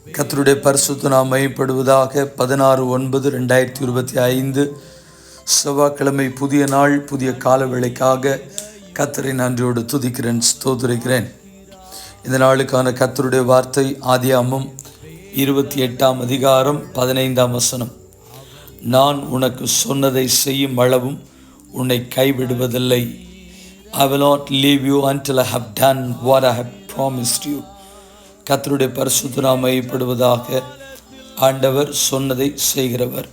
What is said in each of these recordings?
கர்த்தருடைய பரிசுத்த நாமம் மகிமைப்படுவதாக. 16/9/2025 செவ்வாய்க்கிழமை, புதிய நாள், புதிய கால வேளைக்காக கர்த்தரை நன்றியோடு துதிக்கிறேன், ஸ்தோத்திரிக்கிறேன். இந்த நாளுக்கான கர்த்தருடைய வார்த்தை ஆதியாகமம் 28ஆம் அதிகாரம் 15ஆம் வசனம். நான் உனக்கு சொன்னதை செய்யும் அளவும் உன்னை கைவிடுவதில்லை. I will not leave you until I have done what I have promised you. கர்த்தருடைய பரிசுத்த நாமம் மகிமைப்படுவதாக. ஆண்டவர் சொன்னதை செய்கிறவர்.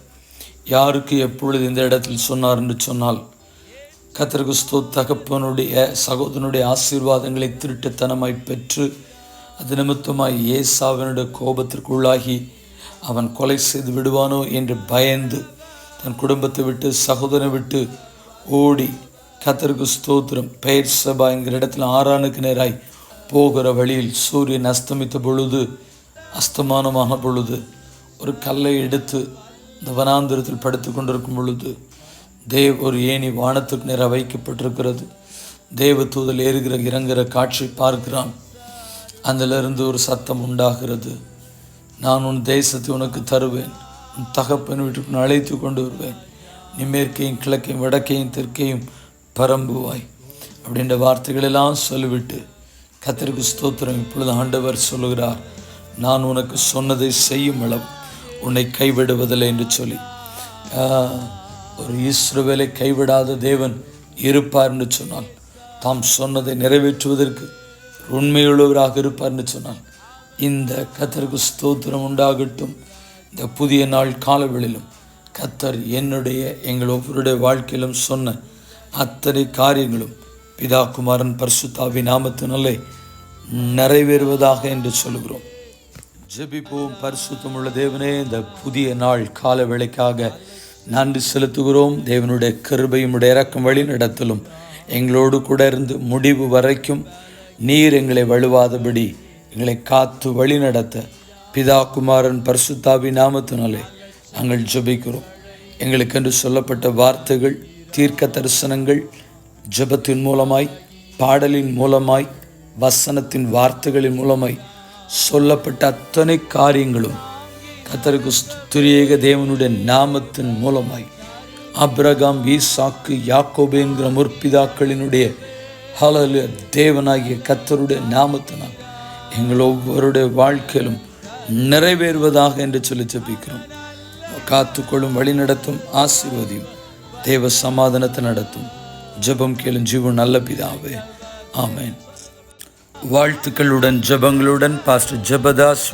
யாருக்கு எப்பொழுது இந்த இடத்தில் சொன்னார் என்று சொன்னால், கர்த்தருக்கு தகப்பனுடைய சகோதரனுடைய ஆசீர்வாதங்களை திருட்டுத்தனமாய் பெற்று அது நிமித்தமாய் ஏசாவினுடைய கோபத்திற்குள்ளாகி அவன் கொலை செய்து விடுவானோ என்று பயந்து தன் குடும்பத்தை விட்டு சகோதரனை விட்டு ஓடி கர்த்தருக்கு ஸ்தோத்திரம் பெயர் சபா என்கிற இடத்துல ஆரானுக்கு நேராய் போகிற வழியில் சூரியன் அஸ்தமித்த பொழுது, அஸ்தமானமான பொழுது, ஒரு கல்லை எடுத்து இந்த வனாந்திரத்தில் படுத்து கொண்டிருக்கும் பொழுது ஒரு ஏணி வானத்துக்கு நேராக வைக்கப்பட்டிருக்கிறது. தேவ தூதல் ஏறுகிற இறங்குகிற காட்சி பார்க்கிறான். அதிலிருந்து ஒரு சத்தம் உண்டாகிறது. நான் உன் தேசத்தை உனக்கு தருவேன், உன் தகப்பன் வீட்டுக்கு அழைத்து கொண்டு வருவேன், நீ மேற்கையும் கிழக்கையும் வடக்கையும் தெற்கையும் பரம்புவாய் அப்படின்ற வார்த்தைகளெல்லாம் சொல்லிவிட்டு கர்த்தருக்கு ஸ்தோத்திரம். இப்பொழுது ஆண்டவர் சொல்லுகிறார், நான் உனக்கு சொன்னதை செய்யும் அளவு உன்னை கைவிடுவதில்லை என்று சொல்லி. ஒரு இஸ்ரவேலை கைவிடாத தேவன் இருப்பார் என்று சொன்னால், தாம் சொன்னதை நிறைவேற்றுவதற்கு உண்மையுள்ளவராக இருப்பார் என்று சொன்னால், இந்த கர்த்தருக்கு ஸ்தோத்திரம் உண்டாகட்டும். இந்த புதிய நாள் காலவெளியிலும் கர்த்தர் எங்கள் ஒவ்வொருடைய வாழ்க்கையிலும் சொன்ன அத்தனை காரியங்களும் பிதா குமாரன் பரிசுத்தாவி நாமத்தினாலே நிறைவேறுவதாக என்று சொல்கிறோம். ஜெபிப்போம். பரிசுத்தமுள்ள தேவனே, இந்த புதிய நாள் கால வேளைக்காக நன்றி செலுத்துகிறோம். தேவனுடைய கிருபையும் இரக்கம் வழி நடத்தலும் எங்களோடு கூட இருந்து முடிவு வரைக்கும் நீர் எங்களை வழுவாதபடி எங்களை காத்து வழி நடத்த பிதா குமாரன் பரிசுத்தாவி நாமத்தினாலே நாங்கள் ஜெபிக்கிறோம். எங்களுக்கென்று சொல்லப்பட்ட வார்த்தைகள், தீர்க்க தரிசனங்கள், ஜெபத்தின் மூலமாய், பாடலின் மூலமாய், வசனத்தின் வார்த்தைகளின் மூலமாய் சொல்லப்பட்ட அத்தனை காரியங்களும் கர்த்தருக்கு திரியேக தேவனுடைய நாமத்தின் மூலமாய் ஆபிரகாம், ஈசாக்கு, யாக்கோபு என்கிற முற்பிதாக்களினுடைய தேவனாகிய கர்த்தருடைய நாமத்தினால் எங்கள் ஒவ்வொருடைய வாழ்க்கையிலும் நிறைவேறுவதாக என்று சொல்லி ஜெபிக்கிறோம். காத்துக்கொள்ளும், வழி நடத்தும், ஆசீர்வதியும், தேவ சமாதானத்தை நடத்தும். ஜெபம் கேளும் ஜீவன் நல்ல பிதாவே, ஆமேன். வாழ்த்துக்களுடன் ஜெபங்களுடன் பாஸ்டர் ஜெபதாஸ்.